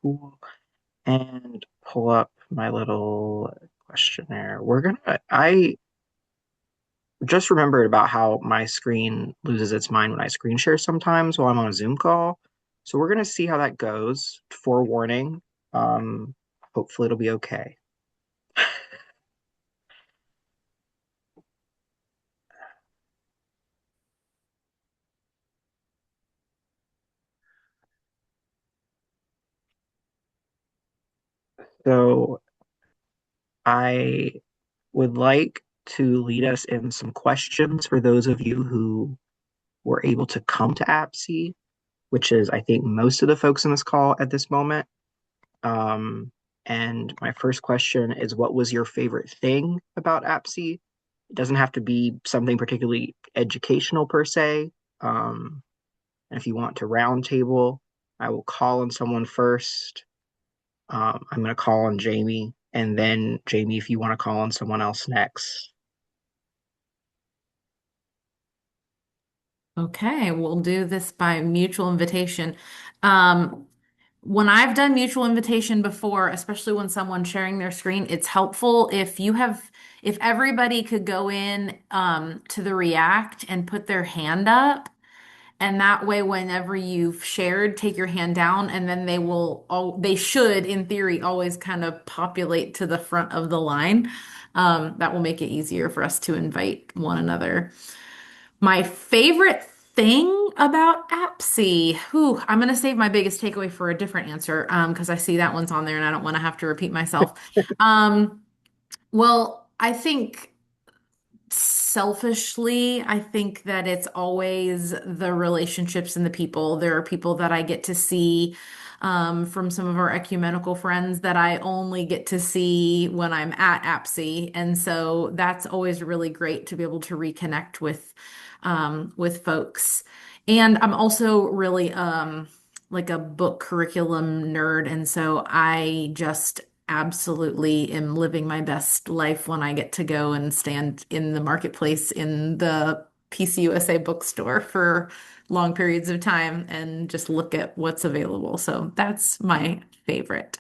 cool. And pull up my little questionnaire. I just remembered about how my screen loses its mind when I screen share sometimes while I'm on a Zoom call. So we're gonna see how that goes. Forewarning. Um, Hopefully it'll be okay. So I would like to lead us in some questions for those of you who were able to come to AppSee, which is, I think, most of the folks in this call at this moment. Um, and my first question is, what was your favorite thing about AppSee? It doesn't have to be something particularly educational per se. And if you want to roundtable, I will call on someone first. I'm going to call on Jamie, and then Jamie, if you want to call on someone else next. Okay, we'll do this by mutual invitation. Um, when I've done mutual invitation before, especially when someone's sharing their screen, it's helpful if everybody could go in to the React and put their hand up. And that way, whenever you've shared, take your hand down, and then they should, in theory, always kind of populate to the front of the line. That will make it easier for us to invite one another. My favorite thing about Appsy, I'm going to save my biggest takeaway for a different answer because I see that one's on there and I don't want to have to repeat myself. Um, well, I think selfishly, I think that it's always the relationships and the people. There are people that I get to see from some of our ecumenical friends that I only get to see when I'm at APSI. And so that's always really great to be able to reconnect with folks. And I'm also really like a book curriculum nerd. And so I just absolutely am living my best life when I get to go and stand in the marketplace in the PCUSA bookstore for long periods of time and just look at what's available. So that's my favorite.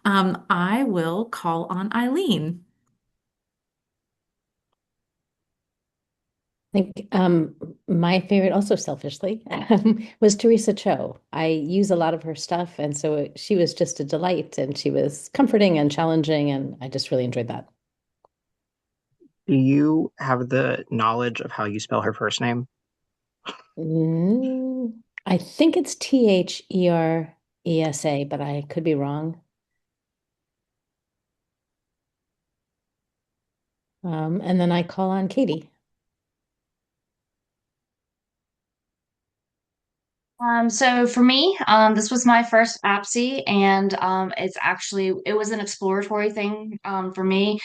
I will call on Eileen. I think my favorite, also selfishly, was Teresa Cho. I use a lot of her stuff, and so she was just a delight, and she was comforting and challenging, and I just really enjoyed that. Do you have the knowledge of how you spell her first name? I think it's Thereesa, but I could be wrong. And then I call on Katie. So for me, this was my first APSI, and it was an exploratory thing for me.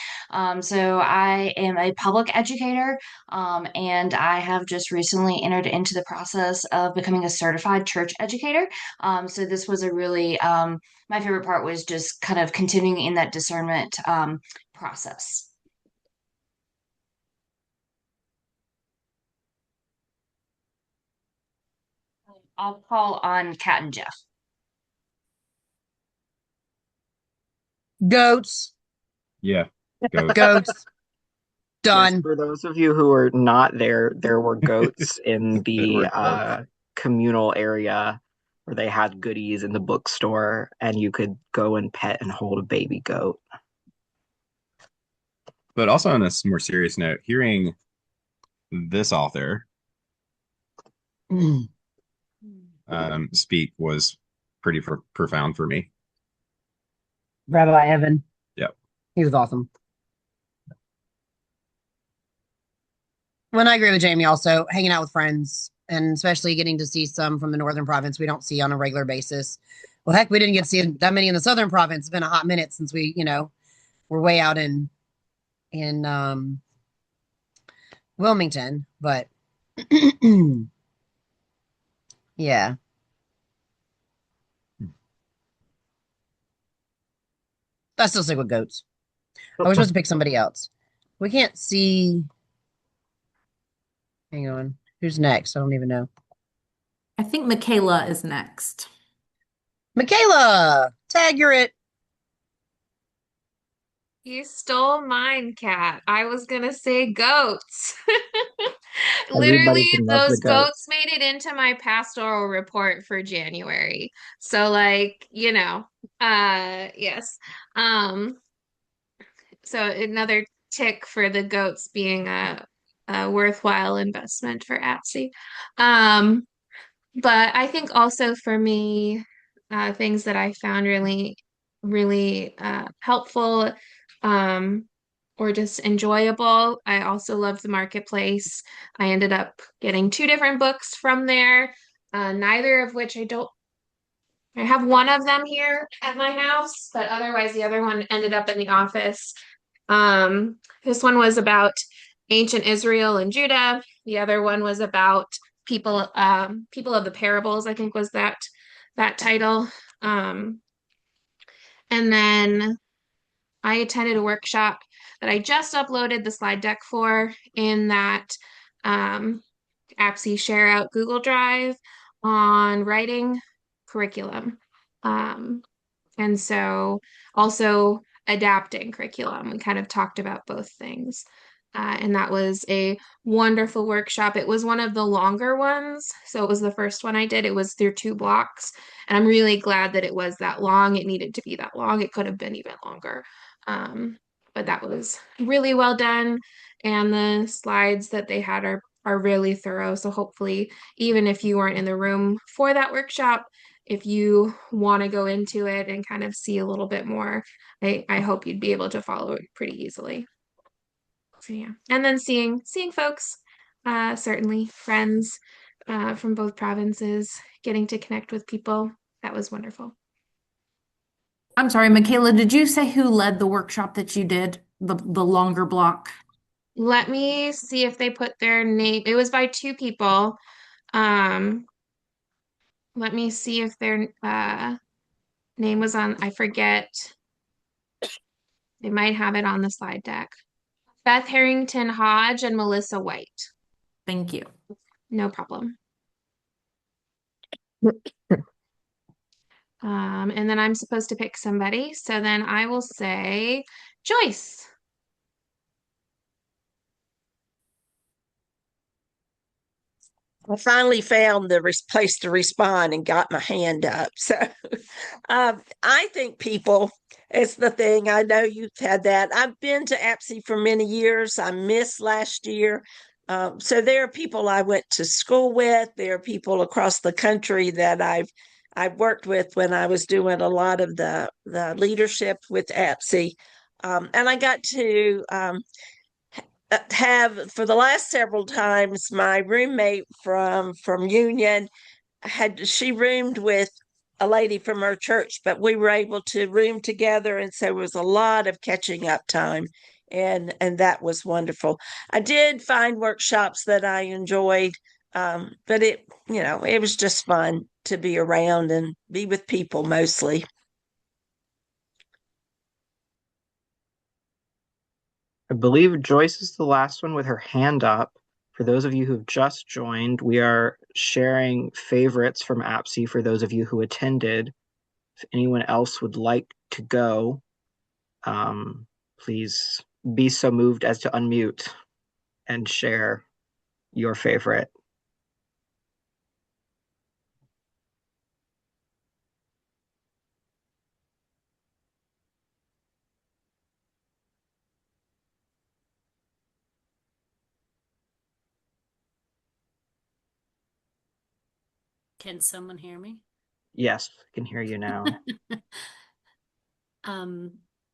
So I am a public educator, and I have just recently entered into the process of becoming a certified church educator. So this was a really my favorite part was just kind of continuing in that discernment process. I'll call on Kat and Jeff. Goats. Yeah, goats. Goats. Yes, Done. for those of you who are not there, there were goats in There the were goats. communal area where they had goodies in the bookstore, and you could go and pet and hold a baby goat. But also on a more serious note, hearing this author Mm. speak was pretty profound for me. Rabbi Evan. Yep. He was awesome. When I agree with Jamie, also hanging out with friends and especially getting to see some from the northern province we don't see on a regular basis. Well, heck, we didn't get to see that many in the southern province. It's been a hot minute since we're way out in Wilmington, but yeah. I still stick with goats. I was supposed to pick somebody else. We can't see. Hang on. Who's next? I don't even know. I think Michaela is next. Michaela. Tag, you're it. You stole mine, Cat. I was gonna say goats. Literally, Everybody can love the those goats goats. made it into my pastoral report for January. So like, yes. Um, so another tick for the goats being a worthwhile investment for Apsy. Um, but I think also for me, things that I found really helpful, um, or just enjoyable. I also loved the marketplace. I ended up getting two different books from there, neither of which I have one of them here at my house, but otherwise the other one ended up in the office. This one was about ancient Israel and Judah. The other one was about people of the parables, I think was that title. Um, and then I attended a workshop that I just uploaded the slide deck for in that um, APSI share out Google Drive on writing curriculum. Um, and so also adapting curriculum. We kind of talked about both things. And that was a wonderful workshop. It was one of the longer ones. So it was the first one I did. It was through two blocks. And I'm really glad that it was that long. It needed to be that long. It could have been even longer. Um, but that was really well done. And the slides that they had are really thorough. So hopefully, even if you weren't in the room for that workshop, if you want to go into it and kind of see a little bit more, I hope you'd be able to follow it pretty easily. So yeah. And then seeing folks, certainly friends from both provinces, getting to connect with people. That was wonderful. I'm sorry, Michaela, did you say who led the workshop that you did, the longer block? Let me see if they put their name. It was by two people. Um, Let me see if their name was on, I forget. They might have it on the slide deck. Beth Harrington Hodge and Melissa White. Thank you. No problem. And then I'm supposed to pick somebody. So then I will say Joyce. I finally found the place to respond and got my hand up. So I think people is the thing. I know you've had that. I've been to APSI for many years. I missed last year. So there are people I went to school with. There are people across the country that I've worked with when I was doing a lot of the leadership with APSI. And I got to have for the last several times my roommate from Union had she roomed with a lady from her church, but we were able to room together, and so it was a lot of catching up time, and that was wonderful. I did find workshops that I enjoyed, but it was just fun to be around and be with people mostly. I believe Joyce is the last one with her hand up. For those of you who've just joined, we are sharing favorites from APSI for those of you who attended. If anyone else would like to go, please be so moved as to unmute and share your favorite. Can someone hear me? Yes, I can hear you now. Um,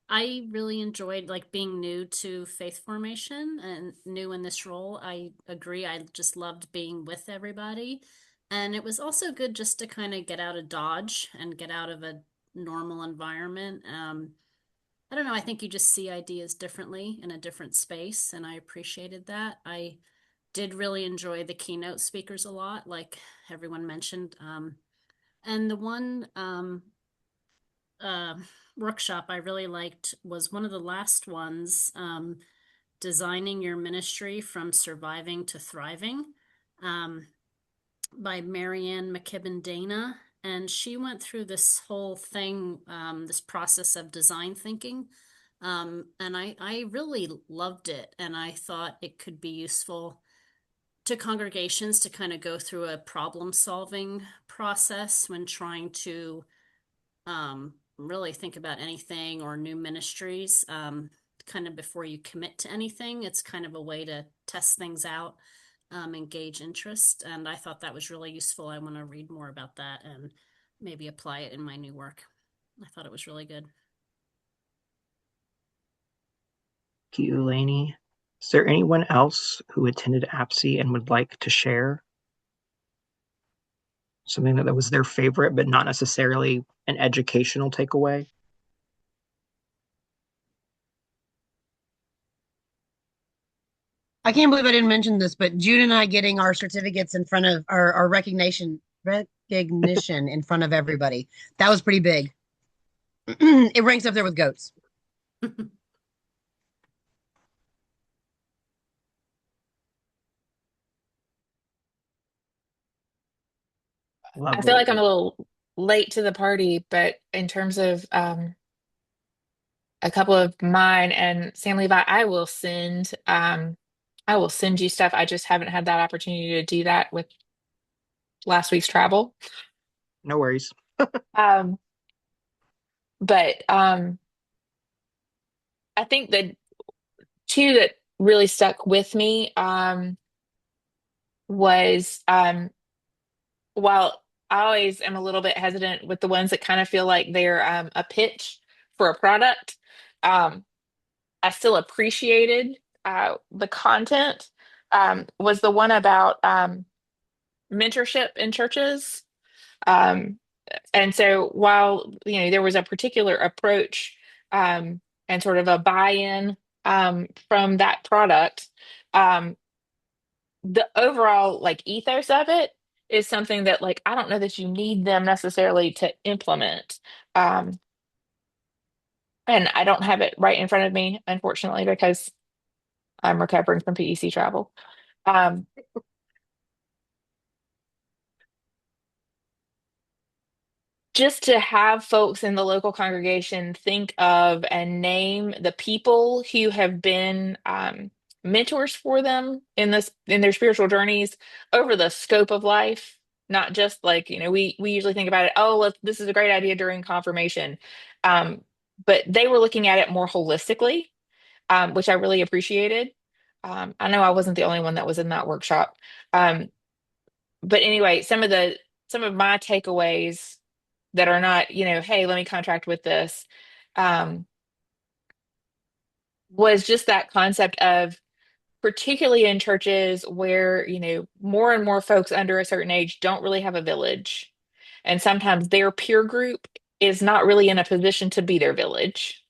I really enjoyed like being new to faith formation and new in this role. I agree. I just loved being with everybody. And it was also good just to kind of get out of Dodge and get out of a normal environment. I don't know. I think you just see ideas differently in a different space, and I appreciated that. I did really enjoy the keynote speakers a lot, like everyone mentioned. And the one uh, workshop I really liked was one of the last ones, Designing Your Ministry from Surviving to Thriving, um, by Marianne McKibben Dana. and she went through this whole thing, this process of design thinking. And I really loved it, and I thought it could be useful to congregations to kind of go through a problem solving process when trying to really think about anything or new ministries. Kind of before you commit to anything, it's kind of a way to test things out, and gauge interest. And I thought that was really useful. I want to read more about that and maybe apply it in my new work. I thought it was really good. Thank you, Lainey. Is there anyone else who attended APSI and would like to share something that was their favorite, but not necessarily an educational takeaway? I can't believe I didn't mention this, but June and I getting our certificates in front of our recognition in front of everybody. That was pretty big. It ranks up there with goats. I feel like I'm Lovely. a little late to the party, but in terms of a couple of mine and San Levi, I will send you stuff. I just haven't had that opportunity to do that with last week's travel. No worries. Um, but I think the two that really stuck with me was while I always am a little bit hesitant with the ones that kind of feel like they're a pitch for a product. Um, I still appreciated the content. Was the one about mentorship in churches. Um, and so while there was a particular approach and sort of a buy-in from that product, um, the overall like ethos of it is something that like I don't know that you need them necessarily to implement. Um, and I don't have it right in front of me, unfortunately, because I'm recovering from PEC travel. Um, just to have folks in the local congregation think of and name the people who have been mentors for them in their spiritual journeys over the scope of life, not just like we usually think about it. Oh, this is a great idea during confirmation, um, but they were looking at it more holistically, which I really appreciated. I know I wasn't the only one that was in that workshop. Um, but anyway, some of my takeaways that are not, hey, let me contract with this, um, was just that concept of, particularly in churches where, more and more folks under a certain age don't really have a village. And sometimes their peer group is not really in a position to be their village.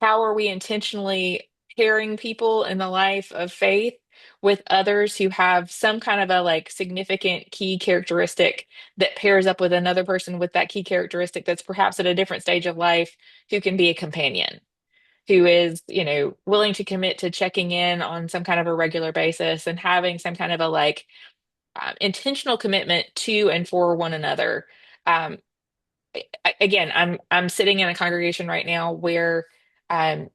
How are we intentionally pairing people in the life of faith with others who have some kind of a like significant key characteristic that pairs up with another person with that key characteristic that's perhaps at a different stage of life, who can be a companion, who is, willing to commit to checking in on some kind of a regular basis and having some kind of a like intentional commitment to and for one another. Um, Again, I'm sitting in a congregation right now where I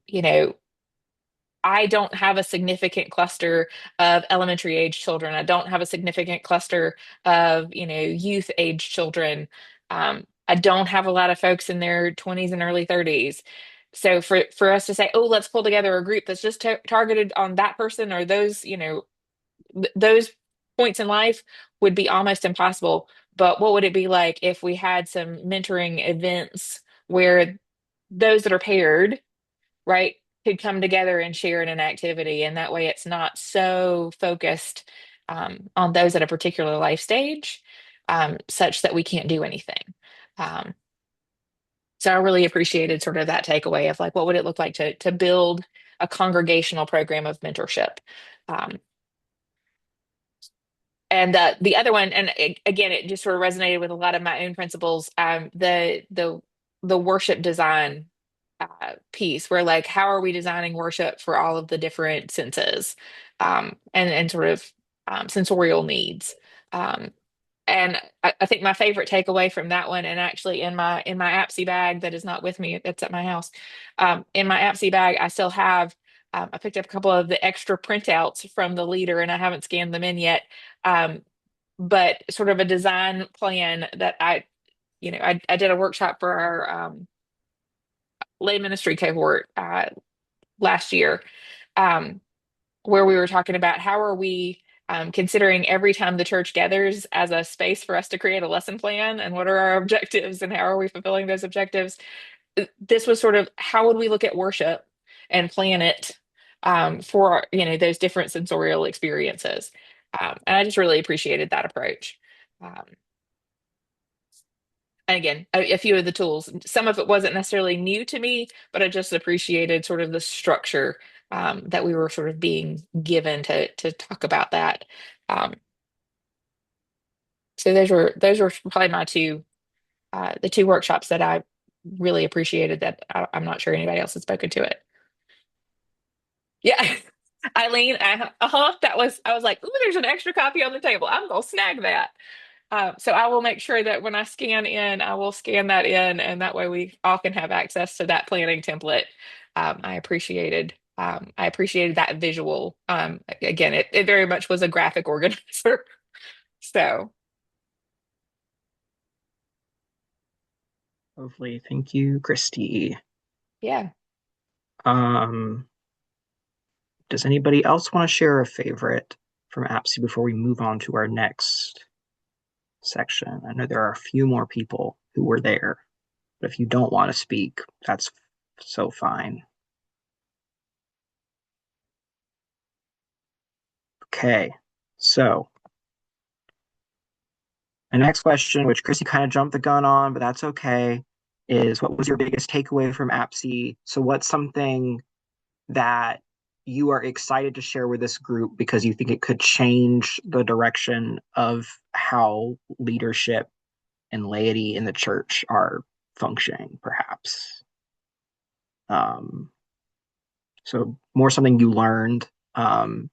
don't have a significant cluster of elementary age children. I don't have a significant cluster of, youth age children. I don't have a lot of folks in their 20s and early 30s. So for us to say, oh, let's pull together a group that's just targeted on that person or those, those points in life would be almost impossible. But what would it be like if we had some mentoring events where those that are paired, right, could come together and share in an activity, and that way it's not so focused on those at a particular life stage, such that we can't do anything. Um, so I really appreciated sort of that takeaway of like, what would it look like to build a congregational program of mentorship? Um, and the other one, and again, it just sort of resonated with a lot of my own principles. The worship design piece, where like, how are we designing worship for all of the different senses, and sort of sensorial needs. Um, And I think my favorite takeaway from that one, and actually in my APSI bag that is not with me, it's at my house. In my APSI bag, I still have. I picked up a couple of the extra printouts from the leader, and I haven't scanned them in yet. Um, but sort of a design plan that I did a workshop for our lay ministry cohort last year, um, where we were talking about how are we considering every time the church gathers as a space for us to create a lesson plan, and what are our objectives and how are we fulfilling those objectives. This was sort of how would we look at worship and plan it for those different sensorial experiences. And I just really appreciated that approach. Um, and again, a few of the tools, some of it wasn't necessarily new to me, but I just appreciated sort of the structure that we were sort of being given to talk about that. Um, so those were probably my the two workshops that I really appreciated that I'm not sure anybody else has spoken to it. Yeah. Eileen, I was like, ooh, there's an extra copy on the table. I'm gonna snag that. So I will make sure that when I scan in, I will scan that in, and that way we all can have access to that planning template. I appreciated that visual. Again, it very much was a graphic organizer. So Lovely. Thank you, Christy. yeah. Um, does anybody else want to share a favorite from APSI before we move on to our next section? I know there are a few more people who were there, but if you don't want to speak, that's so fine. Okay, so my next question, which Chrissy kind of jumped the gun on, but that's okay, is what was your biggest takeaway from APSI? So what's something that you are excited to share with this group because you think it could change the direction of how leadership and laity in the church are functioning, perhaps? Um, so more something you learned from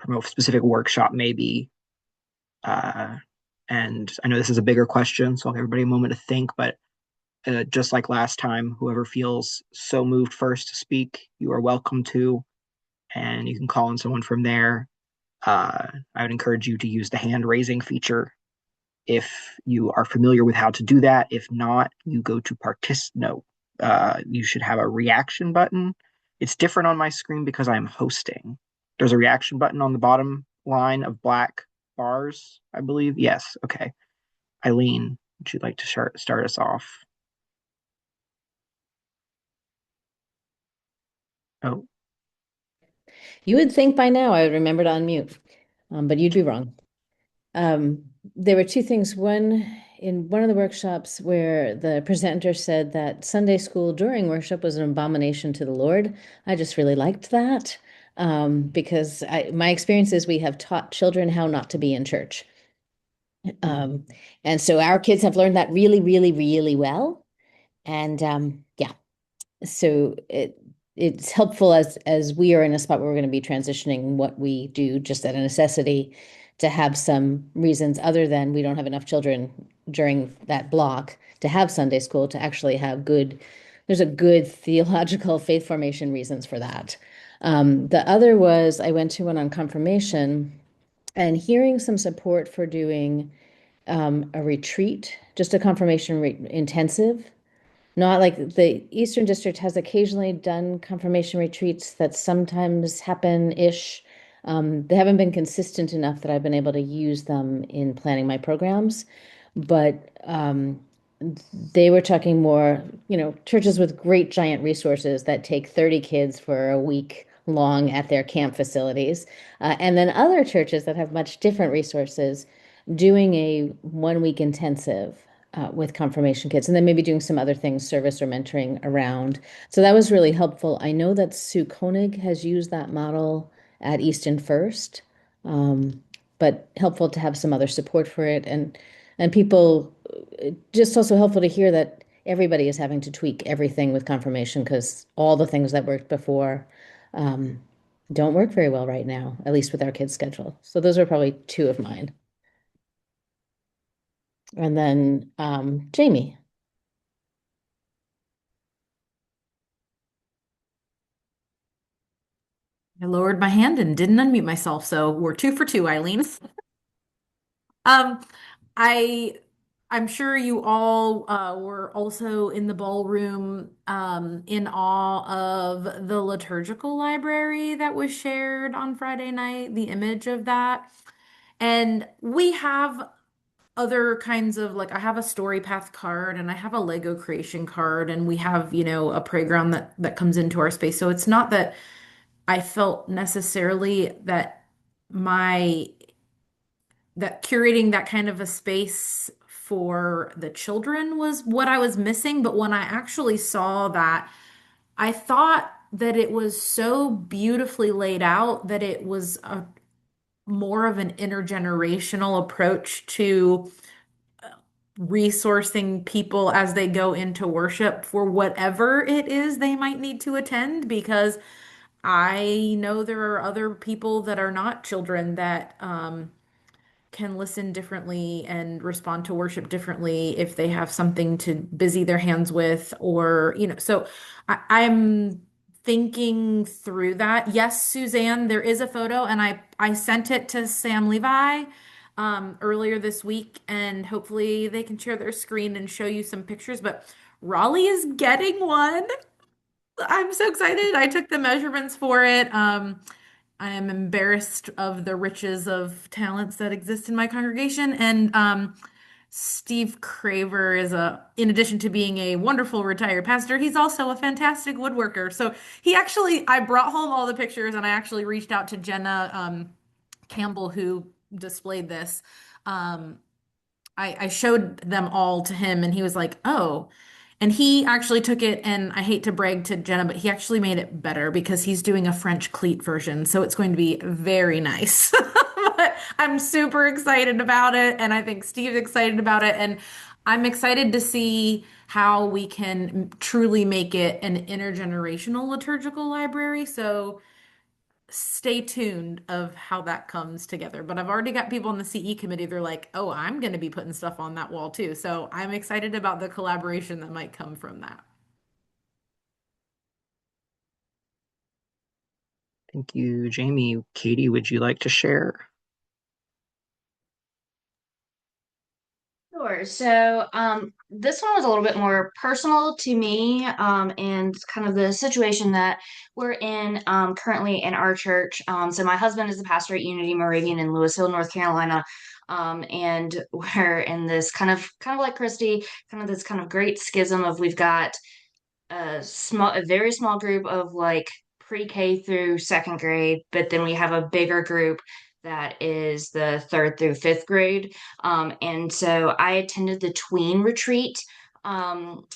a specific workshop, maybe. Uh, and I know this is a bigger question, so I'll give everybody a moment to think. But just like last time, whoever feels so moved first to speak, you are welcome to, and you can call on someone from there. I would encourage you to use the hand raising feature if you are familiar with how to do that. If not, you go to no. You should have a reaction button. It's different on my screen because I'm hosting. There's a reaction button on the bottom line of black bars, I believe. Yes. Okay. Eileen, would you like to start us off? Oh, You would think by now I would remember to unmute, but you'd be wrong. There were two things. One, in one of the workshops where the presenter said that Sunday school during worship was an abomination to the Lord. I just really liked that because my experience is we have taught children how not to be in church. And so our kids have learned that really, really, really well. And yeah, so it's helpful as we are in a spot where we're going to be transitioning what we do just out of necessity to have some reasons other than we don't have enough children during that block to have Sunday school to actually have there's a good theological faith formation reasons for that. The other was I went to one on confirmation and hearing some support for doing a retreat, just a confirmation intensive. Not like the Eastern District has occasionally done confirmation retreats that sometimes happen-ish. They haven't been consistent enough that I've been able to use them in planning my programs. But they were talking more, churches with great giant resources that take 30 kids for a week long at their camp facilities. And then other churches that have much different resources doing a 1 week intensive with confirmation kids, and then maybe doing some other things, service or mentoring around. So that was really helpful. I know that Sue Koenig has used that model at Easton First, but helpful to have some other support for it. And people, just also helpful to hear that everybody is having to tweak everything with confirmation because all the things that worked before don't work very well right now, at least with our kids' schedule. So those are probably two of mine. And then Jamie. I lowered my hand and didn't unmute myself, so we're two for two, Eileen. Um, I I'm sure you all were also in the ballroom in awe of the liturgical library that was shared on Friday night, the image of that. And we have other kinds of like I have a story path card and I have a Lego creation card and we have, a playground that comes into our space. So it's not that I felt necessarily that my that curating that kind of a space for the children was what I was missing. But when I actually saw that, I thought that it was so beautifully laid out that it was a more of an intergenerational approach to resourcing people as they go into worship for whatever it is they might need to attend because I know there are other people that are not children that can listen differently and respond to worship differently if they have something to busy their hands with or so I'm thinking through that. Yes, Suzanne, there is a photo and I sent it to Sam Levi earlier this week and hopefully they can share their screen and show you some pictures, but Raleigh is getting one. I'm so excited. I took the measurements for it. I am embarrassed of the riches of talents that exist in my congregation. And Steve Craver in addition to being a wonderful retired pastor, he's also a fantastic woodworker. So I brought home all the pictures and I actually reached out to Jenna Campbell, who displayed this. Um, I showed them all to him and he was like, oh. And he actually took it, and I hate to brag to Jenna, but he actually made it better because he's doing a French cleat version. So it's going to be very nice. But I'm super excited about it, and I think Steve's excited about it. And I'm excited to see how we can truly make it an intergenerational liturgical library. So stay tuned of how that comes together. But I've already got people on the CE committee. They're like, oh, I'm going to be putting stuff on that wall too. So I'm excited about the collaboration that might come from that. Thank you, Jamie. Katie, would you like to share? Sure. So, this one was a little bit more personal to me, and kind of the situation that we're in, currently in our church. So my husband is the pastor at Unity Moravian in Louisville, North Carolina. And we're in this kind of like Christy, kind of this kind of great schism of we've got a very small group of like pre-K through second grade, but then we have a bigger group that is the third through fifth grade. And so I attended the tween retreat um,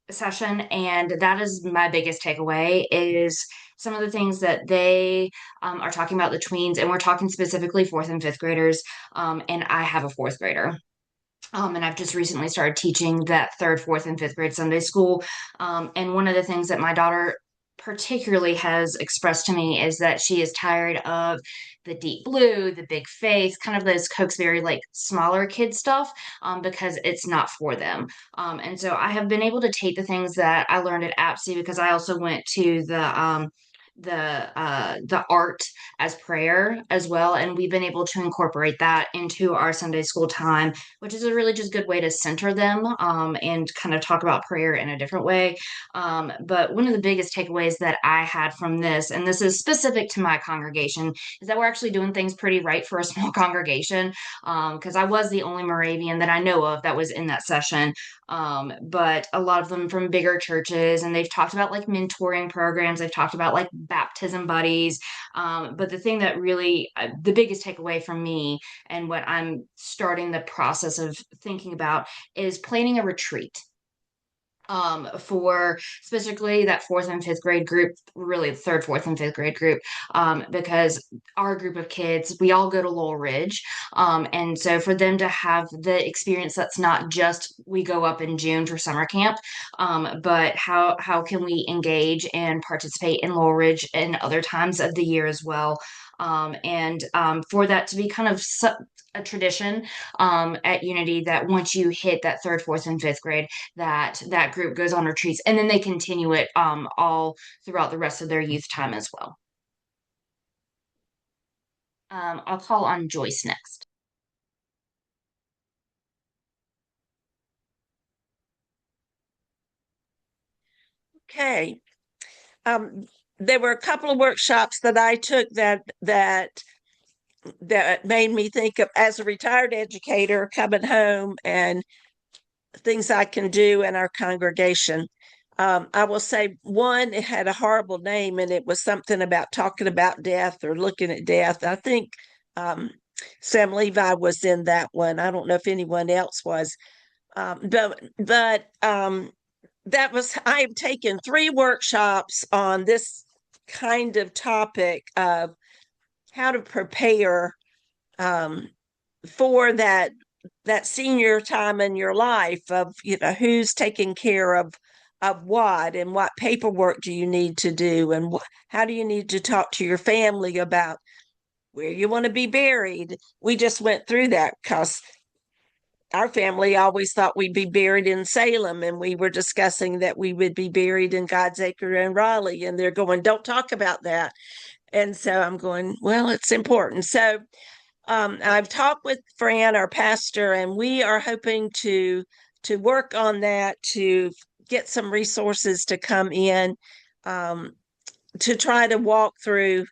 session, and that is my biggest takeaway is some of the things that they are talking about the tweens, and we're talking specifically fourth and fifth graders. And I have a fourth grader. And I've just recently started teaching that third, fourth, and fifth grade Sunday school. And one of the things that my daughter particularly has expressed to me is that she is tired of the deep blue, the big faith, kind of those Cokesbury like smaller kid stuff, because it's not for them. And so I have been able to take the things that I learned at APSI because I also went to the art as prayer as well, and we've been able to incorporate that into our Sunday school time, which is a really just good way to center them, and kind of talk about prayer in a different way. But one of the biggest takeaways that I had from this, and this is specific to my congregation, is that we're actually doing things pretty right for a small congregation. Because I was the only Moravian that I know of that was in that session, but a lot of them from bigger churches, and they've talked about like mentoring programs, they've talked about like baptism buddies. But the thing that really, the biggest takeaway from me and what I'm starting the process of thinking about is planning a retreat, for specifically that fourth and fifth grade group, really third, fourth, and fifth grade group, because our group of kids, we all go to Laurel Ridge. And so for them to have the experience that's not just we go up in June for summer camp, but how can we engage and participate in Laurel Ridge in other times of the year as well? And for that to be kind of a tradition at Unity, that once you hit that third, fourth, and fifth grade, that group goes on retreats, and then they continue it all throughout the rest of their youth time as well. I'll call on Joyce next. Okay. There were a couple of workshops that I took that made me think of, as a retired educator coming home, and things I can do in our congregation. I will say one, it had a horrible name, and it was something about talking about death or looking at death. I think Sam Levi was in that one. I don't know if anyone else was. But that was, I have taken 3 workshops on this kind of topic of how to prepare for that senior time in your life, of who's taking care of what, and what paperwork do you need to do, and how do you need to talk to your family about where you want to be buried. We just went through that because our family always thought we'd be buried in Salem, and we were discussing that we would be buried in God's Acre in Raleigh, and they're going, don't talk about that. And so I'm going, well, it's important. So I've talked with Fran, our pastor, and we are hoping to work on that, to get some resources to come in, to try to walk through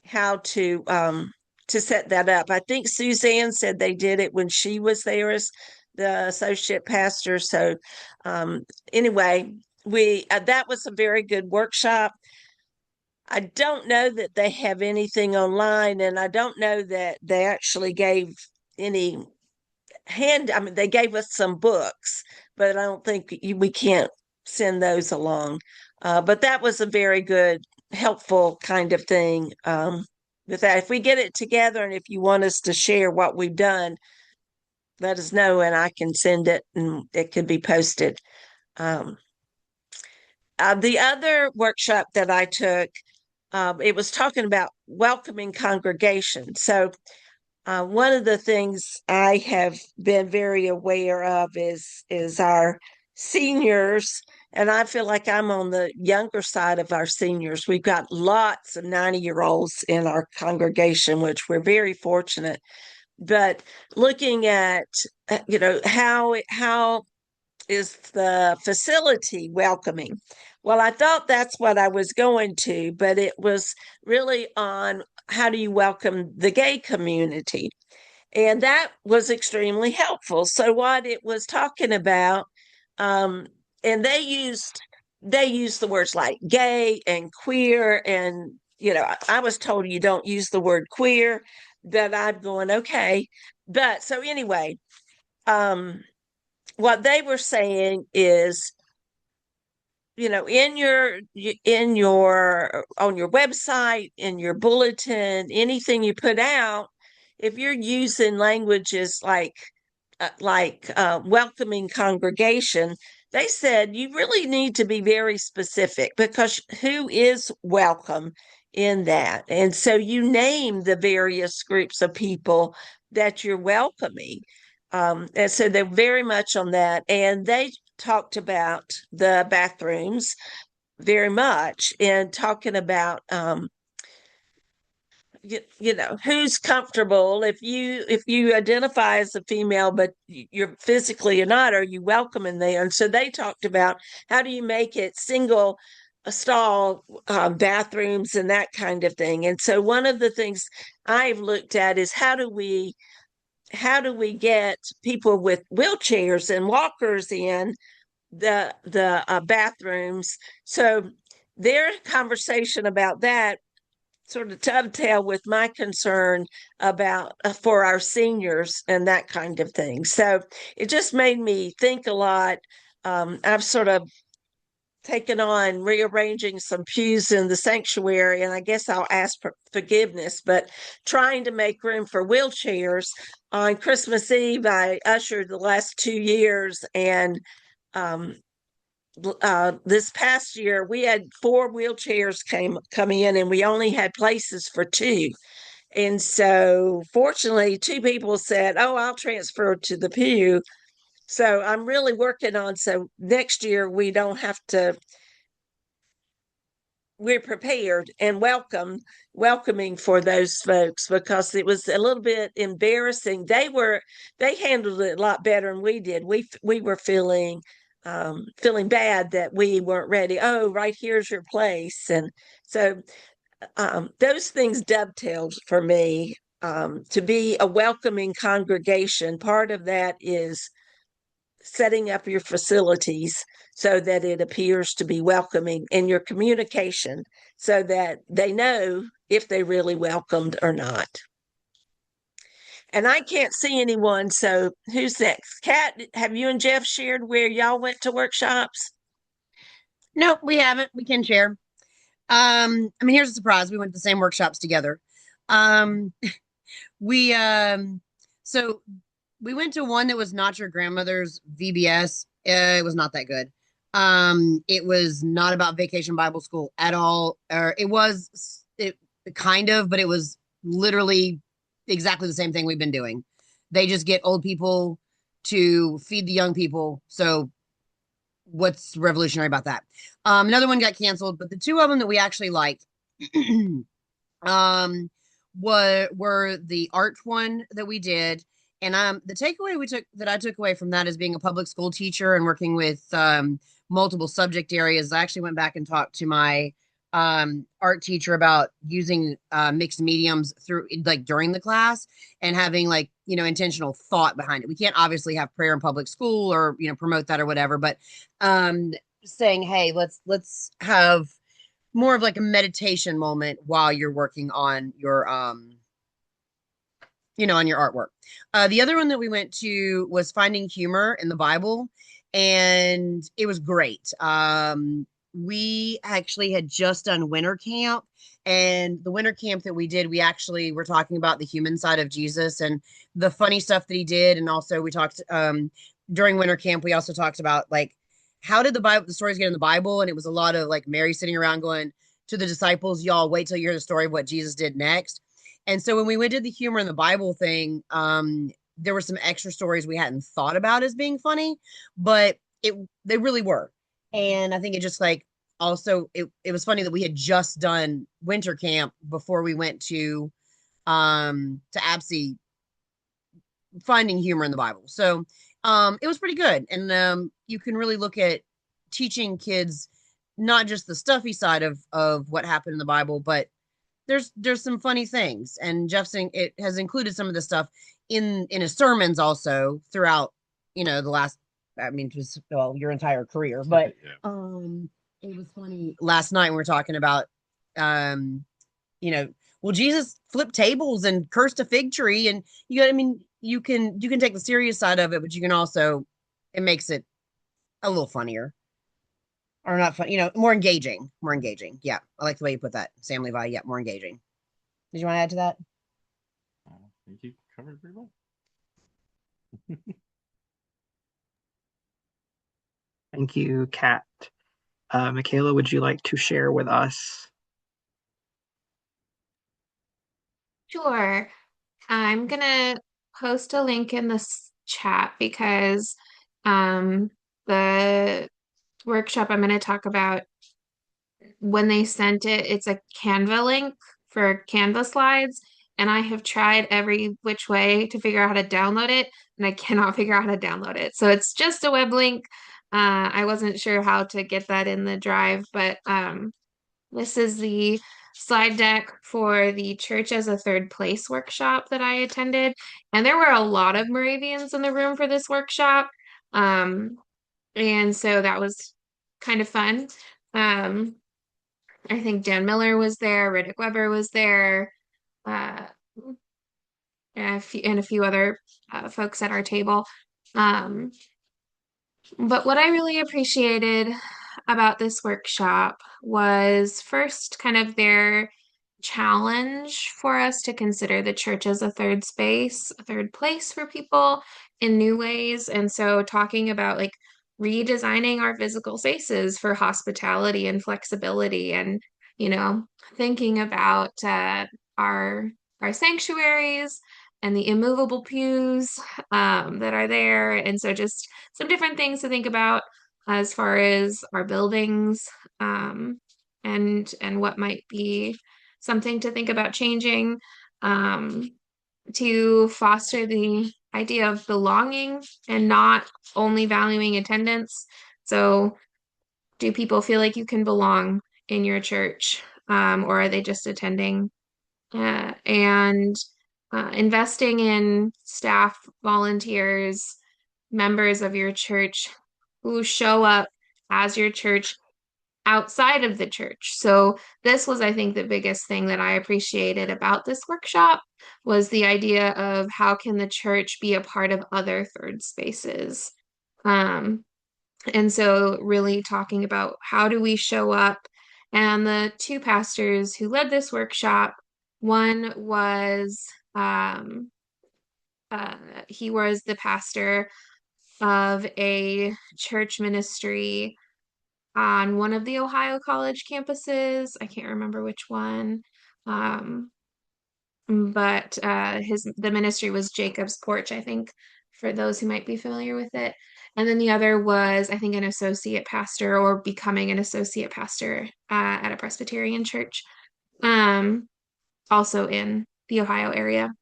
how to set that up. I think Suzanne said they did it when she was there as the associate pastor. So anyway, we that was a very good workshop. I don't know that they have anything online, and I don't know that they actually gave any I mean, they gave us some books, but I don't think we can't send those along. But that was a very good, helpful kind of thing. With that, if we get it together, and if you want us to share what we've done, let us know, and I can send it, and it could be posted. The other workshop that I took, it was talking about welcoming congregation. So one of the things I have been very aware of is our seniors, and I feel like I'm on the younger side of our seniors. We've got lots of 90-year-olds in our congregation, which we're very fortunate. But looking at how is the facility welcoming? Well, I thought that's what I was going to, but it was really on how do you welcome the gay community? And that was extremely helpful. So what it was talking about, and they used the words like gay and queer, and I was told you don't use the word queer, but I'm going, okay. But so anyway, what they were saying is, in your on your website, in your bulletin, anything you put out, if you're using languages like welcoming congregation, they said you really need to be very specific, because who is welcome in that? And so you name the various groups of people that you're welcoming. And so they're very much on that. And they talked about the bathrooms very much, and talking about who's comfortable. If you identify as a female but you're physically not, are you welcome in there? And so they talked about how do you make it single stall bathrooms and that kind of thing. And so one of the things I've looked at is how do we get people with wheelchairs and walkers in the bathrooms? So their conversation about that sort of dovetail with my concern about for our seniors and that kind of thing. So it just made me think a lot. I've sort of taken on rearranging some pews in the sanctuary, and I guess I'll ask for forgiveness, but trying to make room for wheelchairs. On Christmas Eve, I ushered the last 2 years, and this past year we had 4 wheelchairs come in, and we only had places for 2. And so fortunately 2 people said, oh, I'll transfer to the pew. So I'm really working on, so next year we don't have to, we're prepared and welcoming for those folks, because it was a little bit embarrassing. They handled it a lot better than we did. We were feeling bad that we weren't ready. Oh, right, here's your place. And so those things dovetailed for me, to be a welcoming congregation. Part of that is setting up your facilities so that it appears to be welcoming in your communication, so that they know if they really welcomed or not. And I can't see anyone, so who's next? Kat, have you and Jeff shared where y'all went to workshops? Nope, we haven't. We can share. I mean, here's a surprise. We went to the same workshops together. Um, we so we went to one that was not your grandmother's VBS. It was not that good. It was not about Vacation Bible School at all. Or it kind of, but it was literally exactly the same thing we've been doing. They just get old people to feed the young people. So what's revolutionary about that? Another one got canceled, but the 2 of them that we actually liked um were the art one that we did. And the takeaway I took away from that, as being a public school teacher and working with multiple subject areas. I actually went back and talked to my art teacher about using mixed mediums through, like, during the class, and having, like, intentional thought behind it. We can't obviously have prayer in public school, or promote that or whatever, but saying, hey, let's have more of like a meditation moment while you're working on your on your artwork. The other one that we went to was finding humor in the Bible, and it was great. We actually had just done winter camp, and the winter camp that we did, we actually were talking about the human side of Jesus and the funny stuff that he did. And also we talked during winter camp, we also talked about, like, how did the stories get in the Bible? And it was a lot of, like, Mary sitting around going to the disciples, y'all wait till you hear the story of what Jesus did next. And so when we went to the humor in the Bible thing, there were some extra stories we hadn't thought about as being funny, but they really were. And I think it just, like, also it was funny that we had just done winter camp before we went to ABSI, finding humor in the Bible. So it was pretty good. And you can really look at teaching kids not just the stuffy side of what happened in the Bible, but there's some funny things. And Jeffson, it has included some of the stuff in his sermons also throughout, the last, I mean, just, well, your entire career. But it was funny. Last night we were talking about, well, Jesus flipped tables and cursed a fig tree, and I mean, you can take the serious side of it, but you can also, it makes it a little funnier. Or not fun, more engaging. More engaging. Yeah. I like the way you put that, Sam Levi. Yeah, more engaging. Did you want to add to that? I think you covered it pretty well. Thank you, Kat. Michaela, would you like to share with us? Sure. I'm gonna post a link in this chat because the workshop I'm gonna talk about, when they sent it, it's a Canva link for Canva slides. And I have tried every which way to figure out how to download it, and I cannot figure out how to download it. So it's just a web link. I wasn't sure how to get that in the drive, but this is the slide deck for the Church as a Third Place workshop that I attended. And there were a lot of Moravians in the room for this workshop. And so that was kind of fun. I think Dan Miller was there, Riddick Weber was there, uh, and a few other folks at our table. But what I really appreciated about this workshop was, first, kind of their challenge for us to consider the church as a third space, a third place for people in new ways. And so talking about, like, redesigning our physical spaces for hospitality and flexibility, and thinking about our our sanctuaries and the immovable pews that are there. And so just some different things to think about as far as our buildings, and what might be something to think about changing, um, to foster the idea of belonging and not only valuing attendance. So, do people feel like you can belong in your church, or are they just attending? And investing in staff, volunteers, members of your church who show up as your church outside of the church. So this was, I think, the biggest thing that I appreciated about this workshop was the idea of how can the church be a part of other third spaces. Um, and so really talking about how do we show up. And the two pastors who led this workshop, one was he was the pastor of a church ministry on one of the Ohio College campuses. I can't remember which one. Um, but the ministry was Jacob's Porch, I think, for those who might be familiar with it. And then the other was, I think, an associate pastor or becoming an associate pastor at a Presbyterian church, um, also in the Ohio area.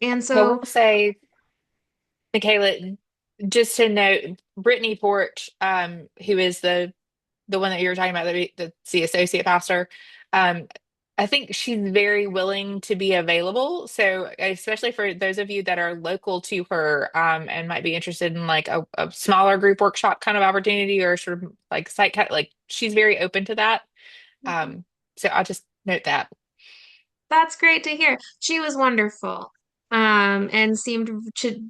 And I so, will say, Michaela, just to note, Brittany Port, who is the one that you were talking about, that's the associate pastor, um, I think she's very willing to be available. So especially for those of you that are local to her, and might be interested in like a smaller group workshop kind of opportunity or sort of like like she's very open to that. mhm. So I'll just note that. That's great to hear. She was wonderful, and seemed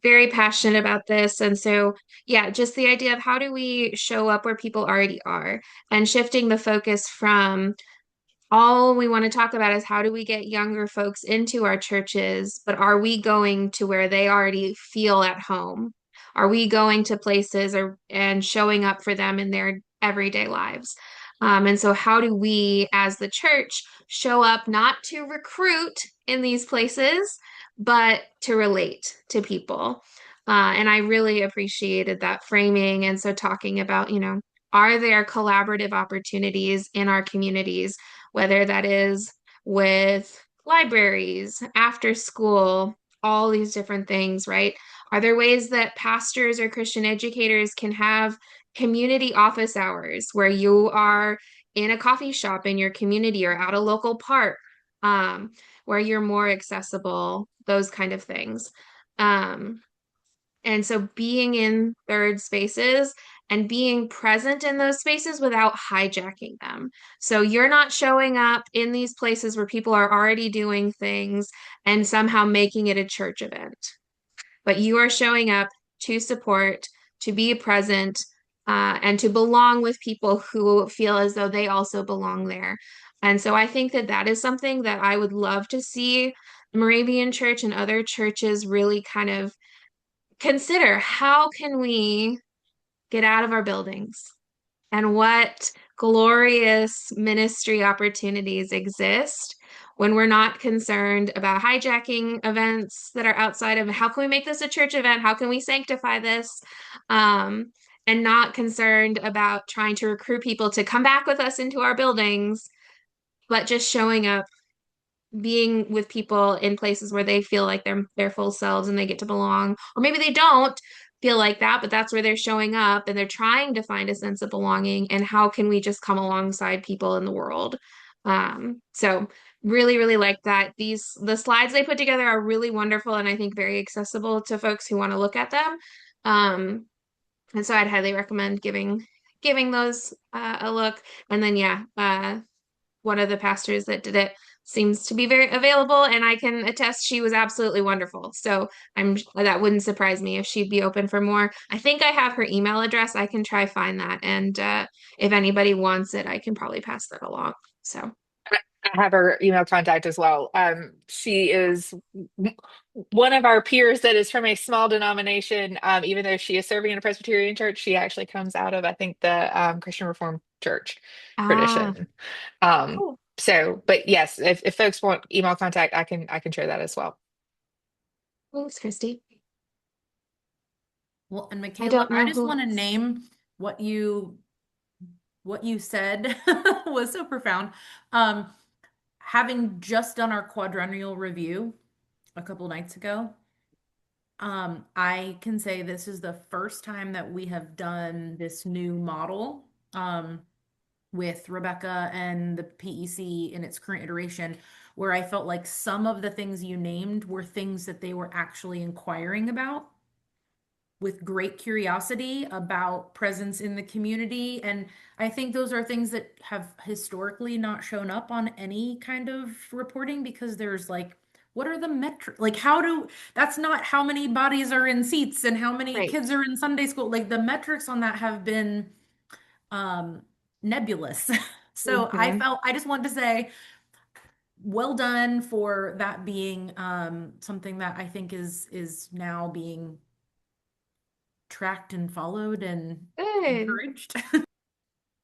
very passionate about this. And so, yeah, just the idea of how do we show up where people already are and shifting the focus from all we want to talk about is how do we get younger folks into our churches, but are we going to where they already feel at home? Are we going to places and showing up for them in their everyday lives? And so, how do we, as the church, show up not to recruit in these places, but to relate to people? And I really appreciated that framing. And so, talking about, are there collaborative opportunities in our communities, whether that is with libraries, after school, all these different things, right? Are there ways that pastors or Christian educators can have community office hours where you are in a coffee shop in your community or at a local park, um, where you're more accessible, those kind of things. Um, and so being in third spaces and being present in those spaces without hijacking them. So you're not showing up in these places where people are already doing things and somehow making it a church event, but you are showing up to support, to be present, and to belong with people who feel as though they also belong there. And so I think that that is something that I would love to see Moravian Church and other churches really kind of consider. How can we get out of our buildings, and what glorious ministry opportunities exist when we're not concerned about hijacking events that are outside of how can we make this a church event? How can we sanctify this? Um, and not concerned about trying to recruit people to come back with us into our buildings, but just showing up, being with people in places where they feel like they're their full selves and they get to belong. Or maybe they don't feel like that, but that's where they're showing up and they're trying to find a sense of belonging. And how can we just come alongside people in the world? So really, really like that. The slides they put together are really wonderful and I think very accessible to folks who want to look at them. And so I'd highly recommend giving those a look. And then yeah, one of the pastors that did it seems to be very available, and I can attest she was absolutely wonderful. So that wouldn't surprise me if she'd be open for more. I think I have her email address. I can try find that, and if anybody wants it, I can probably pass that along. So I have her email contact as well. She is one of our peers that is from a small denomination. Even though she is serving in a Presbyterian church, she actually comes out of, I think, the Christian Reformed Church Ah, tradition. Um, cool. but yes, if folks want email contact, I can share that as well. Thanks, Christy. Well, and I Michaela, don't I know just who want to else. name what you said was so profound. Having just done our quadrennial review a couple nights ago, I can say this is the first time that we have done this new model with Rebecca and the PEC in its current iteration, where I felt like some of the things you named were things that they were actually inquiring about with great curiosity about presence in the community. And I think those are things that have historically not shown up on any kind of reporting because there's like, what are the metrics? Like, that's not how many bodies are in seats and how many Right. kids are in Sunday school. Like, the metrics on that have been um, nebulous. So Mhm. I just wanted to say, well done for that being something that I think is now being tracked and followed and Good. encouraged.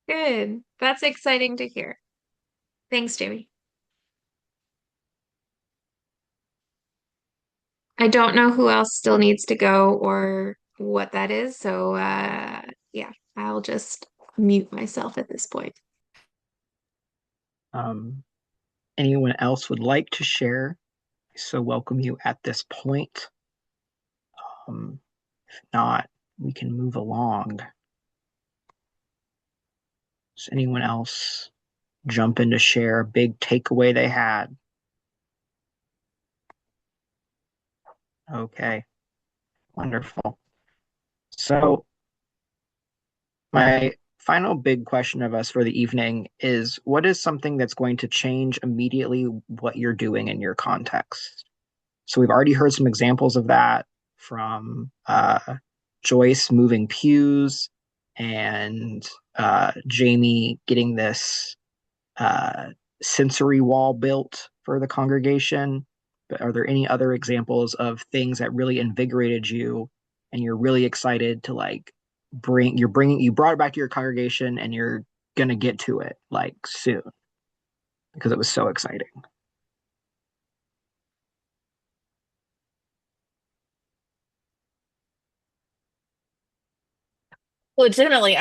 Good. That's exciting to hear. Thanks, Jamie. I don't know who else still needs to go or what that is. So, yeah, I'll just mute myself at this point. Um, Anyone else would like to share? So welcome you at this point. If not, we can move along. Does anyone else jump in to share a big takeaway they had? Okay, wonderful. So, my final big question of us for the evening is what is something that's going to change immediately what you're doing in your context? So, we've already heard some examples of that from Joyce moving pews and Jamie getting this uh, sensory wall built for the congregation. But are there any other examples of things that really invigorated you and you're really excited to like you brought it back to your congregation and you're gonna get to it like soon because it was so exciting. Legitimately,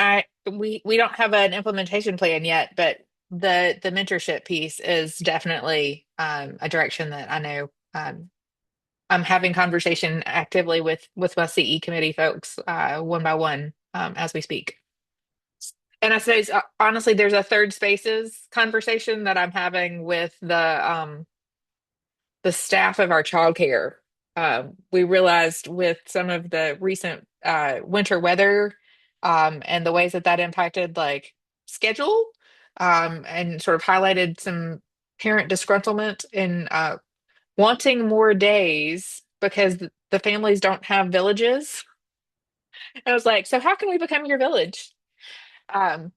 we don't have an implementation plan yet, but the mentorship piece is definitely a direction that I know I'm having conversation actively with my CE committee folks one by one as we speak. And I suppose honestly, there's a third spaces conversation that I'm having with the staff of our childcare. We realized with some of the recent winter weather and the ways that that impacted like schedule and sort of highlighted some parent disgruntlement in wanting more days because the families don't have villages. I was like, so how can we become your village? Um,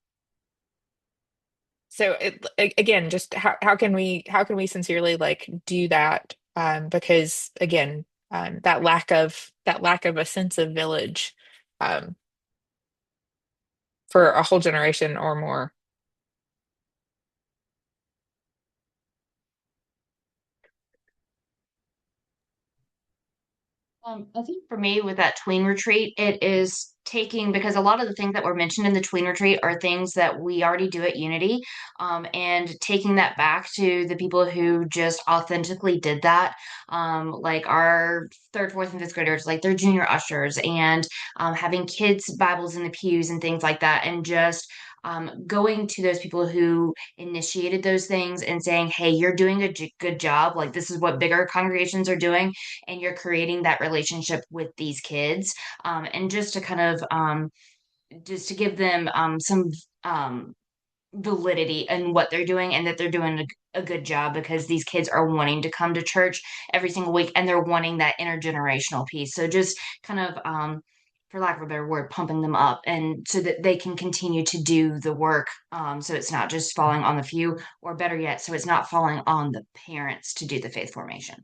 so again, just how can we sincerely like do that? Because again, that lack of a sense of village um, for a whole generation or more. I think for me with that tween retreat, it is taking because a lot of the things that were mentioned in the tween retreat are things that we already do at Unity, and taking that back to the people who just authentically did that, like our third, fourth, and fifth graders, like they're junior ushers, and having kids' Bibles in the pews and things like that, and just going to those people who initiated those things and saying, "Hey, you're doing a good job. Like this is what bigger congregations are doing." And you're creating that relationship with these kids, and just to kind of just to give them some um, validity in what they're doing and that they're doing a good job because these kids are wanting to come to church every single week and they're wanting that intergenerational piece. So just kind of for lack of a better word, pumping them up and so that they can continue to do the work. So it's not just falling on the few, or better yet, so it's not falling on the parents to do the faith formation.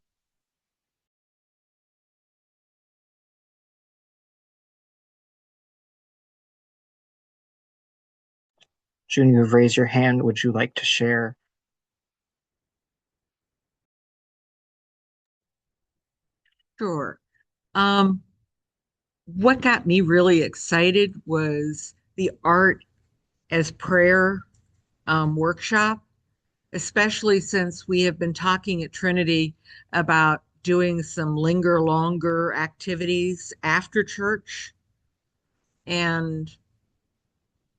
June, you've raised your hand. Would you like to share? Sure. What got me really excited was the art as prayer workshop, especially since we have been talking at Trinity about doing some linger longer activities after church. And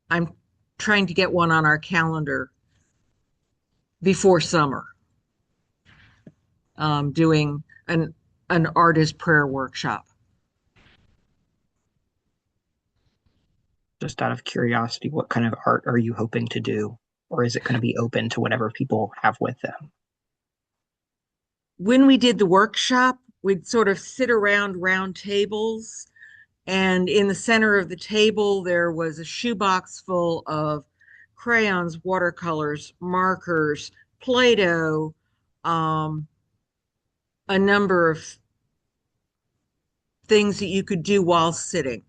I'm trying to get one on our calendar before summer, doing an artist prayer workshop. Just out of curiosity, what kind of art are you hoping to do? Or is it going to be open to whatever people have with them? When we did the workshop, we'd sort of sit around round tables, and in the center of the table, there was a shoebox full of crayons, watercolors, markers, Play-Doh, a number of things that you could do while sitting.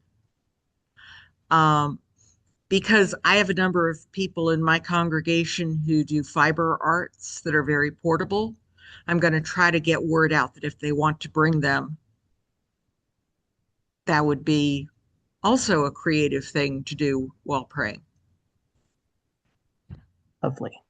Because I have a number of people in my congregation who do fiber arts that are very portable, I'm going to try to get word out that if they want to bring them, that would be also a creative thing to do while praying. Lovely.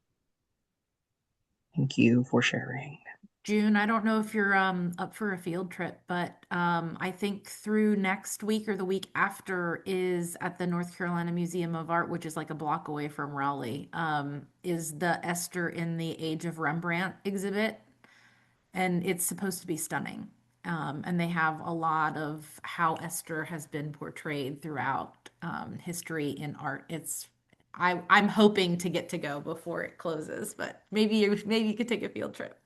Thank you for sharing. June, I don't know if you're up for a field trip, but I think through next week or the week after is at the North Carolina Museum of Art, which is like a block away from Raleigh, is the Esther in the Age of Rembrandt exhibit. And it's supposed to be stunning. And they have a lot of how Esther has been portrayed throughout history in art. I'm hoping to get to go before it closes, but maybe you could take a field trip.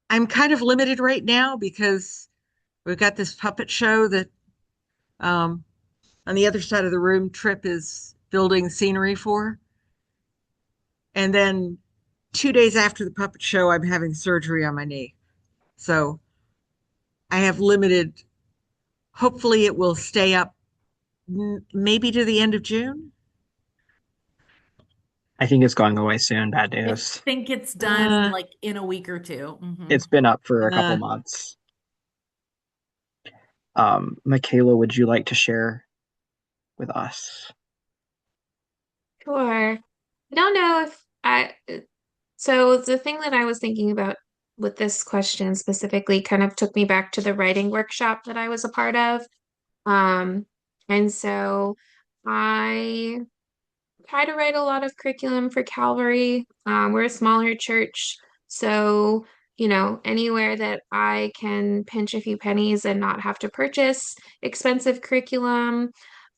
I'm kind of limited right now because we've got this puppet show that on the other side of the room, Trip is building scenery for. And then 2 days after the puppet show, I'm having surgery on my knee. So I have limited, hopefully, it will stay up maybe to the end of June. I think it's going away soon, bad I news. think it's done like in a week or two. It's been up for a couple months. Michaela, would you like to share with us? Sure. I don't know if so the thing that I was thinking about with this question specifically kind of took me back to the writing workshop that I was a part of. And so I try to write a lot of curriculum for Calvary. We're a smaller church, so anywhere that I can pinch a few pennies and not have to purchase expensive curriculum,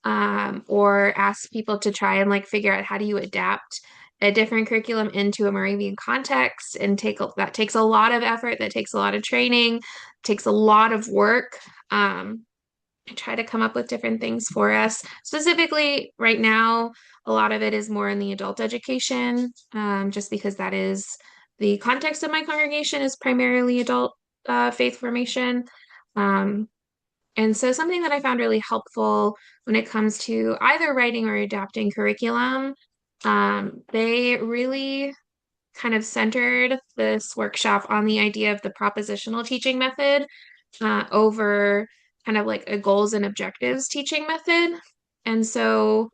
or ask people to try and like figure out how do you adapt a different curriculum into a Moravian context and that takes a lot of effort, that takes a lot of training, takes a lot of work. I try to come up with different things for us. Specifically, right now, a lot of it is more in the adult education, just because that is the context of my congregation is primarily adult faith formation. Um, and so something that I found really helpful when it comes to either writing or adapting curriculum, they really kind of centered this workshop on the idea of the propositional teaching method over kind of like a goals and objectives teaching method. And so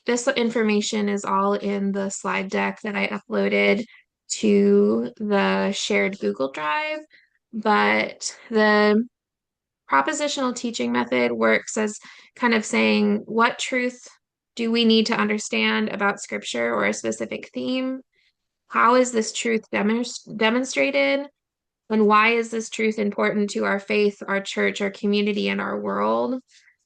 this information is all in the slide deck that I uploaded to the shared Google Drive. But the propositional teaching method works as kind of saying, what truth do we need to understand about scripture or a specific theme? How is this truth demonstrated? And why is this truth important to our faith, our church, our community, and our world?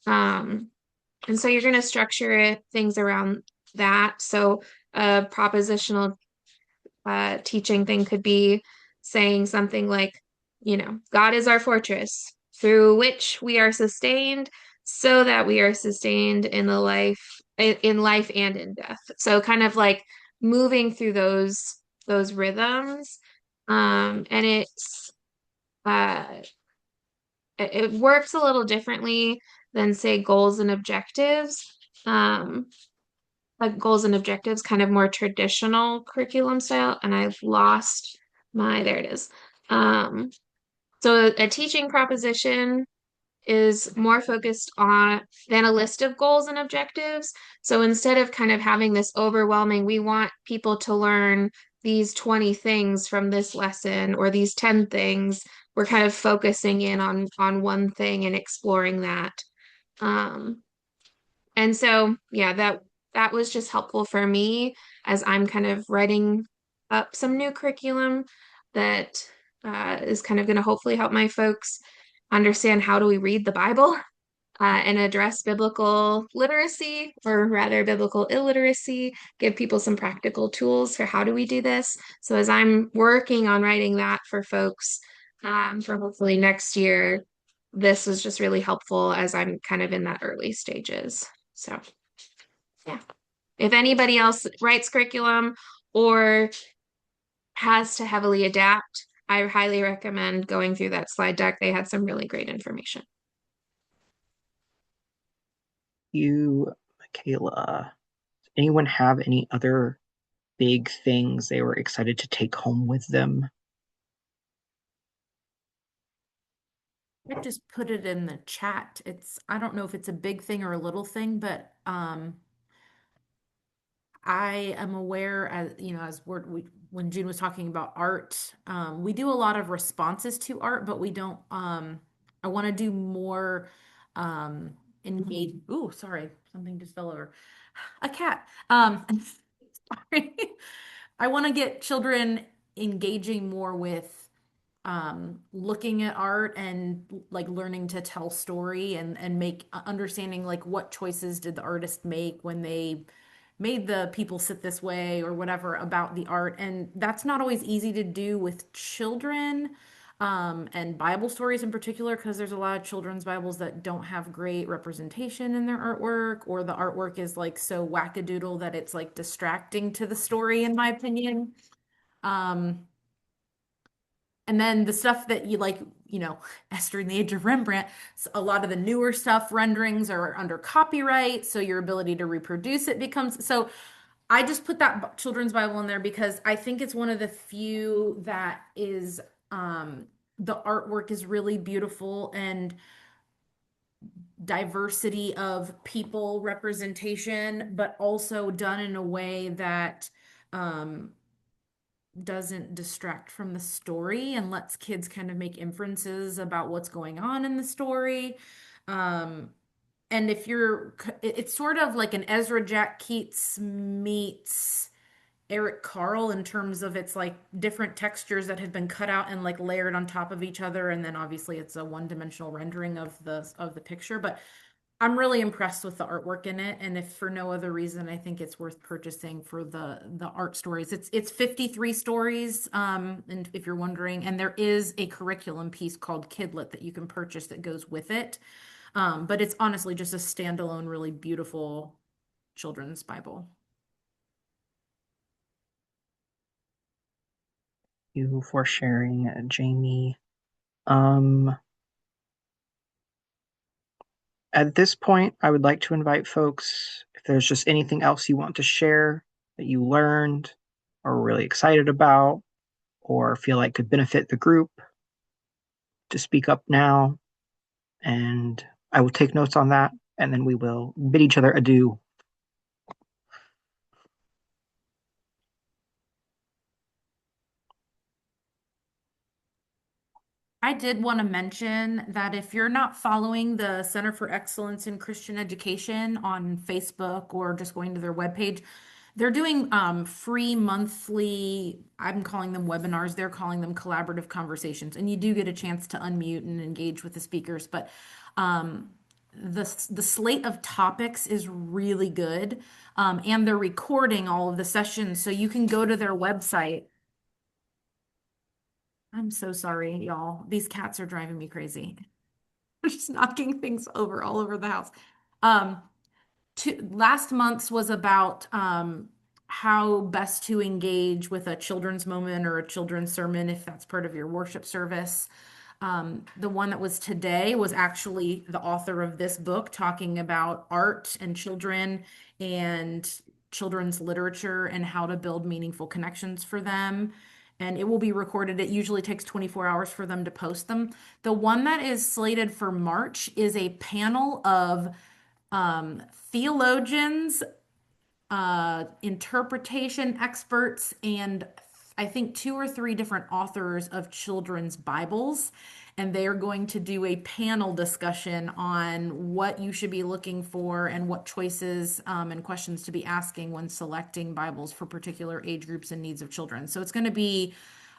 And so you're going to structure things around that. So a propositional teaching thing could be saying something like, God is our fortress through which we are sustained so that we are sustained in life and in death. So kind of like moving through those rhythms. And uh it works a little differently than say goals and objectives. Um, like goals and objectives, kind of more traditional curriculum style. And I've lost there it is. So a teaching proposition is more focused on than a list of goals and objectives. So instead of kind of having this overwhelming, we want people to learn these 20 things from this lesson or these 10 things, we're kind of focusing in on one thing and exploring that. Um, and so yeah, that was just helpful for me as I'm kind of writing up some new curriculum that is kind of going to hopefully help my folks understand how do we read the Bible and address biblical literacy, or rather biblical illiteracy, give people some practical tools for how do we do this. So as I'm working on writing that for folks for hopefully next year, this was just really helpful as I'm kind of in that early stages. So yeah, if anybody else writes curriculum or has to heavily adapt, I highly recommend going through that slide deck. They had some really great information. You, Michaela, does anyone have any other big things they were excited to take home with them? I just put it in the chat. I don't know if it's a big thing or a little thing, but I am aware, as you know, when June was talking about art, we do a lot of responses to art, but we don't. I want to do more engage. Ooh, sorry, something just fell over. A cat. Sorry. I want to get children engaging more with looking at art and like learning to tell story and make understanding like what choices did the artist make when they made the people sit this way or whatever about the art. And that's not always easy to do with children, and Bible stories in particular, because there's a lot of children's Bibles that don't have great representation in their artwork, or the artwork is like so wackadoodle that it's like distracting to the story, in my opinion. Um, and then the stuff that you like, Esther in the Age of Rembrandt, a lot of the newer stuff, renderings are under copyright, so your ability to reproduce it becomes so. I just put that children's Bible in there because I think it's one of the few that is the artwork is really beautiful and diversity of people representation, but also done in a way that um, doesn't distract from the story and lets kids kind of make inferences about what's going on in the story. Um, and it's sort of like an Ezra Jack Keats meets Eric Carle in terms of it's like different textures that have been cut out and like layered on top of each other, and then obviously it's a one-dimensional rendering of the picture. But I'm really impressed with the artwork in it, and if for no other reason, I think it's worth purchasing for the art stories. It's 53 stories, and if you're wondering, and there is a curriculum piece called Kidlit that you can purchase that goes with it. But it's honestly just a standalone, really beautiful children's Bible. Thank you for sharing, Jamie. Um, at this point, I would like to invite folks, if there's just anything else you want to share that you learned or were really excited about or feel like could benefit the group, to speak up now. And I will take notes on that, and then we will bid each other adieu. I did want to mention that if you're not following the Center for Excellence in Christian Education on Facebook or just going to their webpage, they're doing free monthly, I'm calling them webinars, they're calling them collaborative conversations. And you do get a chance to unmute and engage with the speakers. But um, the slate of topics is really good. And they're recording all of the sessions. So you can go to their website. I'm so sorry, y'all. These cats are driving me crazy. They're just knocking things over all over the house. Um, last month's was about how best to engage with a children's moment or a children's sermon if that's part of your worship service. The one that was today was actually the author of this book talking about art and children and children's literature and how to build meaningful connections for them. And it will be recorded. It usually takes 24 hours for them to post them. The one that is slated for March is a panel of theologians, interpretation experts, and I think two or three different authors of children's Bibles. And they are going to do a panel discussion on what you should be looking for and what choices and questions to be asking when selecting Bibles for particular age groups and needs of children. So it's going to be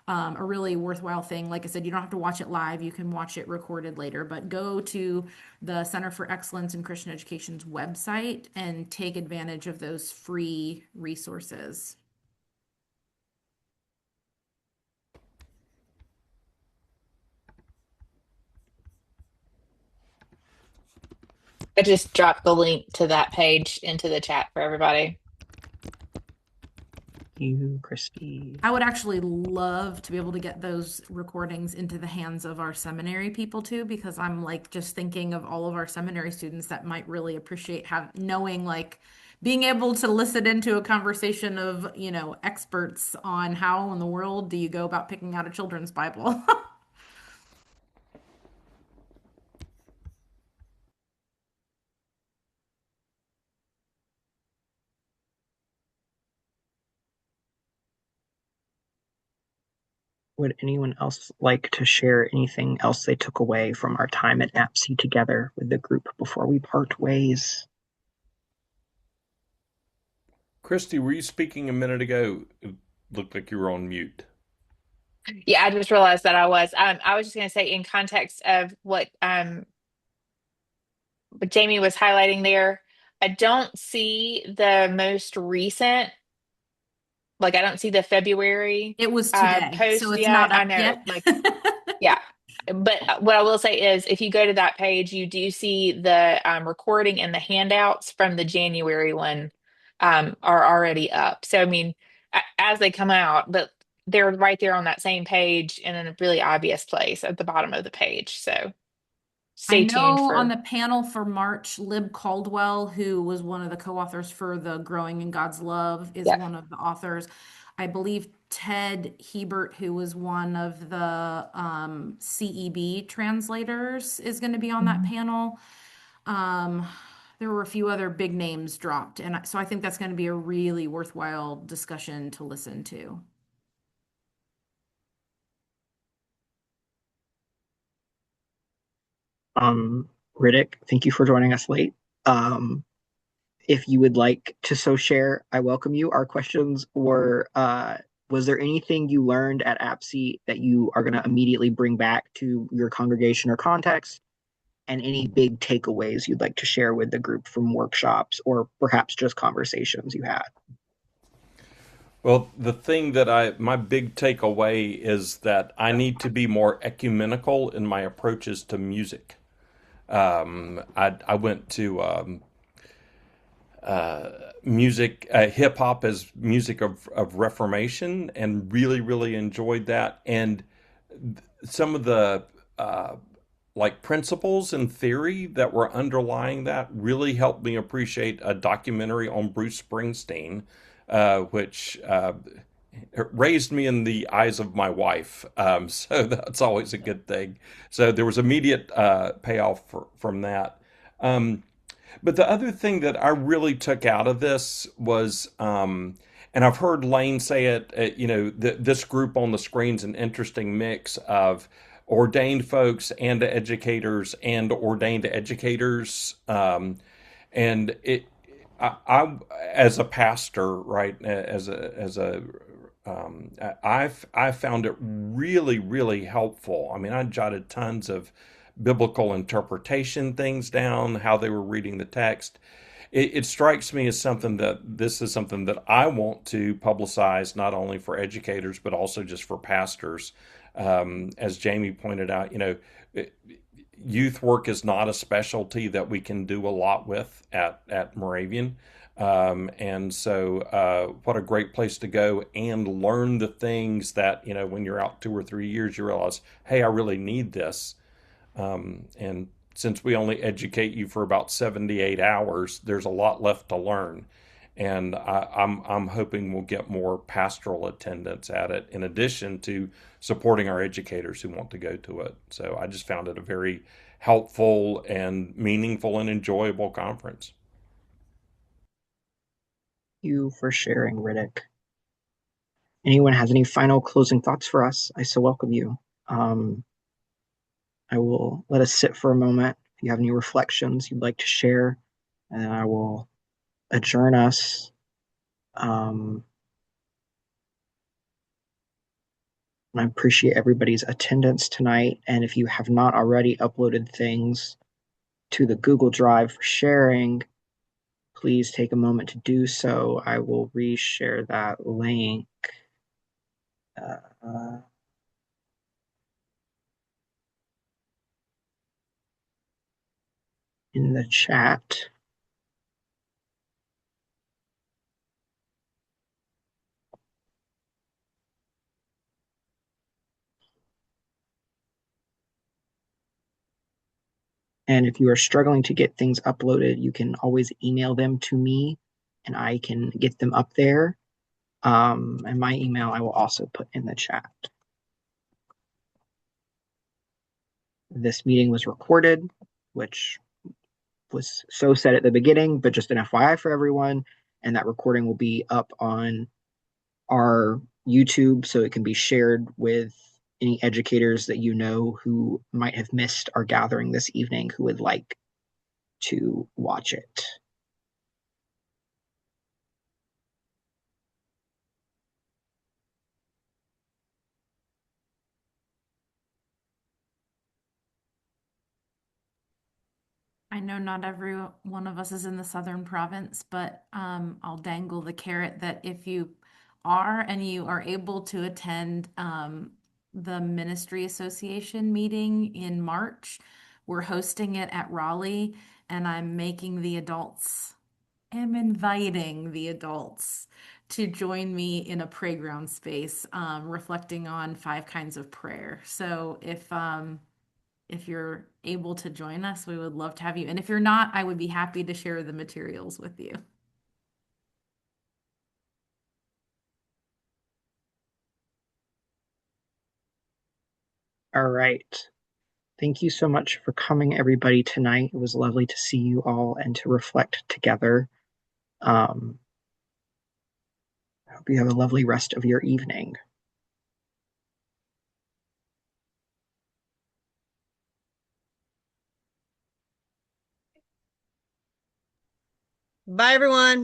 a really worthwhile thing. Like I said, you don't have to watch it live. You can watch it recorded later, but go to the Center for Excellence in Christian Education's website and take advantage of those free resources. I just dropped the link to that page into the chat for everybody. You, Christy. I would actually love to be able to get those recordings into the hands of our seminary people too, because I'm like just thinking of all of our seminary students that might really appreciate knowing, like, being able to listen into a conversation of, experts on how in the world do you go about picking out a children's Bible. Would anyone else like to share anything else they took away from our time at APSI together with the group before we part ways? Christy, were you speaking a minute ago? It looked like you were on mute. Yeah, I just realized that I was. I was just going to say, in context of what Jamie was highlighting there, I don't see the most recent, like I don't see the February It was today, so post it's yet. not I up know, yet. like, yeah. But what I will say is, if you go to that page, you do see the recording and the handouts from the January one are already up. So, I mean, as they come out, but they're right there on that same page and in a really obvious place at the bottom of the page. So I stay tuned know on for, the panel for March, Lib Caldwell, who was one of the co-authors for the Growing in God's Love, is yeah. one of the authors. I believe Ted Hebert, who was one of the CEB translators, is going to be on that panel. There were a few other big names dropped, and so I think that's going to be a really worthwhile discussion to listen to. Riddick, thank you for joining us late. If you would like to so share, I welcome you. Our questions were, was there anything you learned at APSI that you are going to immediately bring back to your congregation or context? And any big takeaways you'd like to share with the group from workshops or perhaps just conversations you had? Well, the thing that my big takeaway is that I need to be more ecumenical in my approaches to music. I went to music, hip hop as music of Reformation, and really, really enjoyed that. And some of the like principles and theory that were underlying that really helped me appreciate a documentary on Bruce Springsteen, which raised me in the eyes of my wife. So that's always a good thing. So there was immediate payoff from that. But the other thing that I really took out of this was, and I've heard Lane say it, this group on the screen's an interesting mix of ordained folks and educators and ordained educators. And I, as a pastor, right, I found it really, really helpful. I mean, I jotted tons of biblical interpretation things down, how they were reading the text. It strikes me as something that this is something that I want to publicize not only for educators, but also just for pastors, As Jamie pointed out, youth work is not a specialty that we can do a lot with at Moravian. And so, what a great place to go and learn the things that, when you're out 2 or 3 years, you realize, hey, I really need this. And since we only educate you for about 78 hours, there's a lot left to learn. And I'm hoping we'll get more pastoral attendance at it, in addition to supporting our educators who want to go to it. So I just found it a very helpful and meaningful and enjoyable conference. Thank you for sharing, Riddick. Anyone has any final closing thoughts for us? I so welcome you. I will let us sit for a moment. If you have any reflections you'd like to share, and I will adjourn us. I appreciate everybody's attendance tonight. And if you have not already uploaded things to the Google Drive for sharing, please take a moment to do so. I will reshare that link. In the chat. And if you are struggling to get things uploaded, you can always email them to me and I can get them up there. And my email I will also put in the chat. This meeting was recorded, which was so said at the beginning, but just an FYI for everyone. And that recording will be up on our YouTube so it can be shared with any educators that you know who might have missed our gathering this evening who would like to watch it. I know not every one of us is in the Southern Province, but I'll dangle the carrot that if you are and you are able to attend the Ministry Association meeting in March, we're hosting it at Raleigh, and am inviting the adults to join me in a playground space, reflecting on 5 kinds of prayer. So if you're able to join us, we would love to have you. And if you're not, I would be happy to share the materials with you. All right. Thank you so much for coming, everybody, tonight. It was lovely to see you all and to reflect together. I hope you have a lovely rest of your evening. Bye, everyone.